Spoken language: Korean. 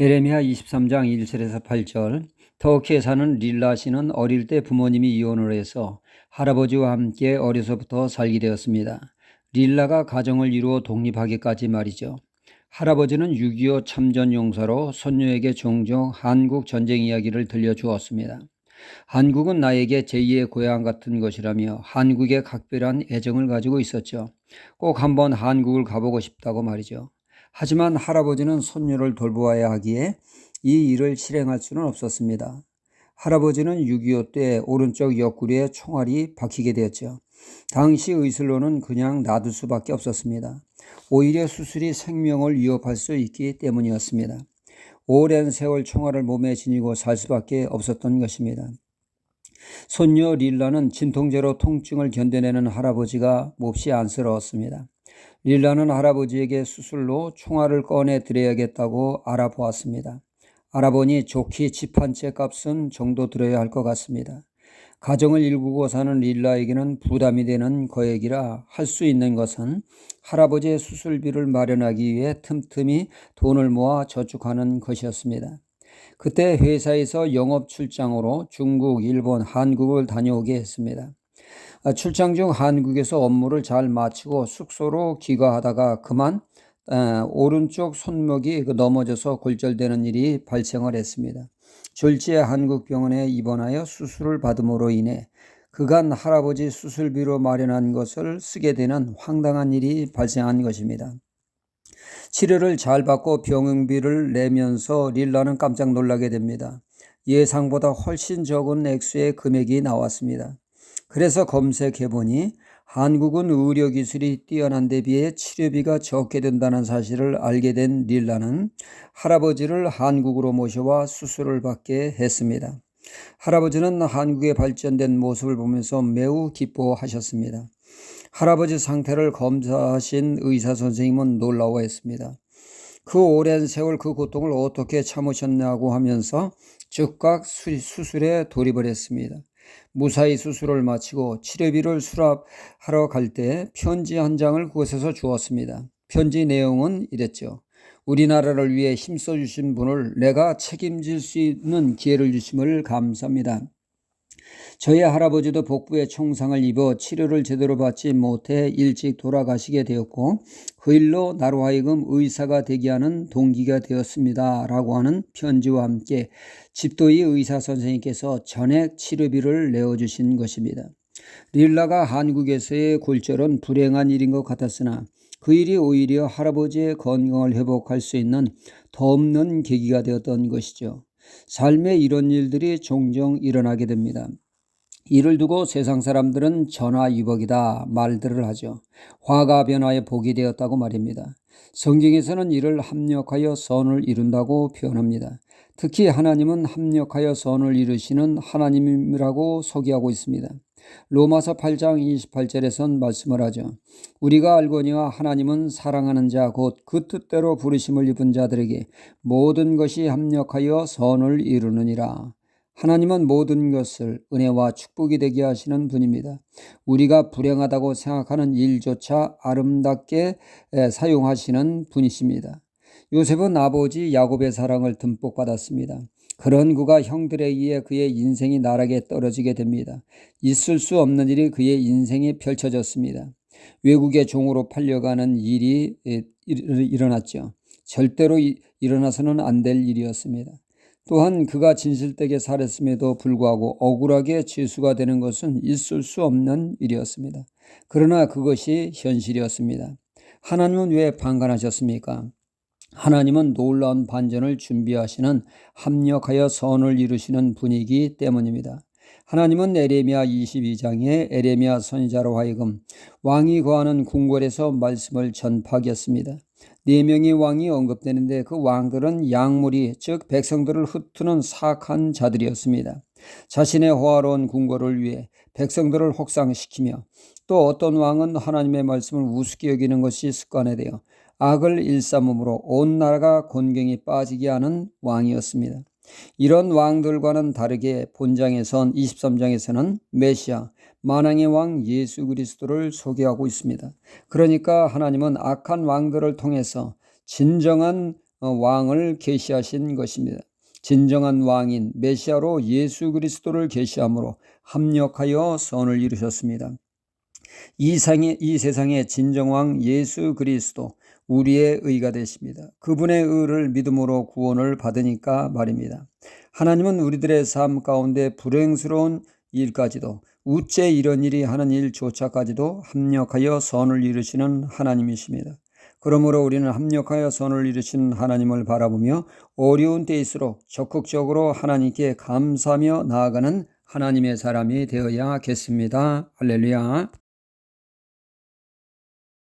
에레미야 23장 1절에서 8절. 터키에 사는 릴라 씨는 어릴 때 부모님이 이혼을 해서 할아버지와 함께 어려서부터 살게 되었습니다. 릴라가 가정을 이루어 독립하기까지 말이죠. 할아버지는 6.25 참전 용사로 손녀에게 종종 한국 전쟁 이야기를 들려주었습니다. 한국은 나에게 제2의 고향 같은 것이라며 한국에 각별한 애정을 가지고 있었죠. 꼭 한번 한국을 가보고 싶다고 말이죠. 하지만 할아버지는 손녀를 돌보아야 하기에 이 일을 실행할 수는 없었습니다. 할아버지는 6.25 때 오른쪽 옆구리에 총알이 박히게 되었죠. 당시 의술로는 그냥 놔둘 수밖에 없었습니다. 오히려 수술이 생명을 위협할 수 있기 때문이었습니다. 오랜 세월 총알을 몸에 지니고 살 수밖에 없었던 것입니다. 손녀 릴라는 진통제로 통증을 견뎌내는 할아버지가 몹시 안쓰러웠습니다. 릴라는 할아버지에게 수술로 총알을 꺼내 드려야겠다고 알아보았습니다. 알아보니 좋게 집 한 채 값은 정도 들어야 할 것 같습니다. 가정을 일구고 사는 릴라에게는 부담이 되는 거액이라 할 수 있는 것은 할아버지의 수술비를 마련하기 위해 틈틈이 돈을 모아 저축하는 것이었습니다. 그때 회사에서 영업 출장으로 중국, 일본, 한국을 다녀오게 했습니다. 출장 중 한국에서 업무를 잘 마치고 숙소로 귀가하다가 그만 오른쪽 손목이 넘어져서 골절되는 일이 발생을 했습니다. 졸지에 한국 병원에 입원하여 수술을 받음으로 인해 그간 할아버지 수술비로 마련한 것을 쓰게 되는 황당한 일이 발생한 것입니다. 치료를 잘 받고 병원비를 내면서 릴라는 깜짝 놀라게 됩니다. 예상보다 훨씬 적은 액수의 금액이 나왔습니다. 그래서 검색해보니 한국은 의료기술이 뛰어난 데 비해 치료비가 적게 든다는 사실을 알게 된 릴라는 할아버지를 한국으로 모셔와 수술을 받게 했습니다. 할아버지는 한국의 발전된 모습을 보면서 매우 기뻐하셨습니다. 할아버지 상태를 검사하신 의사 선생님은 놀라워했습니다. 그 오랜 세월 그 고통을 어떻게 참으셨냐고 하면서 즉각 수술에 돌입을 했습니다. 무사히 수술을 마치고 치료비를 수납하러 갈 때 편지 한 장을 그곳에서 주었습니다. 편지 내용은 이랬죠. 우리나라를 위해 힘써 주신 분을 내가 책임질 수 있는 기회를 주심을 감사합니다. 저희 할아버지도 복부에 총상을 입어 치료를 제대로 받지 못해 일찍 돌아가시게 되었고 그 일로 나로 하여금 의사가 되게 하는 동기가 되었습니다. 라고 하는 편지와 함께 집도의 의사 선생님께서 전액 치료비를 내어주신 것입니다. 릴라가 한국에서의 골절은 불행한 일인 것 같았으나 그 일이 오히려 할아버지의 건강을 회복할 수 있는 더 없는 계기가 되었던 것이죠. 삶에 이런 일들이 종종 일어나게 됩니다. 이를 두고 세상 사람들은 전화위복이다 말들을 하죠. 화가 변화의 복이 되었다고 말입니다. 성경에서는 이를 합력하여 선을 이룬다고 표현합니다. 특히 하나님은 합력하여 선을 이루시는 하나님이라고 소개하고 있습니다. 로마서 8장 28절에선 말씀을 하죠. 우리가 알거니와 하나님은 사랑하는 자 곧 그 뜻대로 부르심을 입은 자들에게 모든 것이 합력하여 선을 이루느니라. 하나님은 모든 것을 은혜와 축복이 되게 하시는 분입니다. 우리가 불행하다고 생각하는 일조차 아름답게 사용하시는 분이십니다. 요셉은 아버지 야곱의 사랑을 듬뿍 받았습니다. 그런 그가 형들에 의해 그의 인생이 나락에 떨어지게 됩니다. 있을 수 없는 일이 그의 인생에 펼쳐졌습니다. 외국의 종으로 팔려가는 일이 일어났죠. 절대로 일어나서는 안 될 일이었습니다. 또한 그가 진실되게 살았음에도 불구하고 억울하게 죄수가 되는 것은 있을 수 없는 일이었습니다. 그러나 그것이 현실이었습니다. 하나님은 왜 방관하셨습니까? 하나님은 놀라운 반전을 준비하시는 합력하여 선을 이루시는 분이기 때문입니다. 하나님은 에레미야 22장에 에레미야 선지자로 하여금 왕이 거하는 궁궐에서 말씀을 전파하게 했습니다. 4명의 왕이 언급되는데 그 왕들은 양무리 즉 백성들을 흩트는 사악한 자들이었습니다. 자신의 호화로운 궁궐을 위해 백성들을 혹상시키며 또 어떤 왕은 하나님의 말씀을 우습게 여기는 것이 습관화되어 악을 일삼음으로 온 나라가 곤경에 빠지게 하는 왕이었습니다. 이런 왕들과는 다르게 본장에선 23장에서는 메시아 만왕의 왕 예수 그리스도를 소개하고 있습니다. 그러니까 하나님은 악한 왕들을 통해서 진정한 왕을 계시하신 것입니다. 진정한 왕인 메시아로 예수 그리스도를 계시함으로 합력하여 선을 이루셨습니다. 이 세상의 진정왕 예수 그리스도, 우리의 의가 되십니다. 그분의 의를 믿음으로 구원을 받으니까 말입니다. 하나님은 우리들의 삶 가운데 불행스러운 일까지도, 우째 이런 일이 하는 일조차까지도 합력하여 선을 이루시는 하나님이십니다. 그러므로 우리는 합력하여 선을 이루시는 하나님을 바라보며 어려운 때일수록 적극적으로 하나님께 감사하며 나아가는 하나님의 사람이 되어야겠습니다. 할렐루야.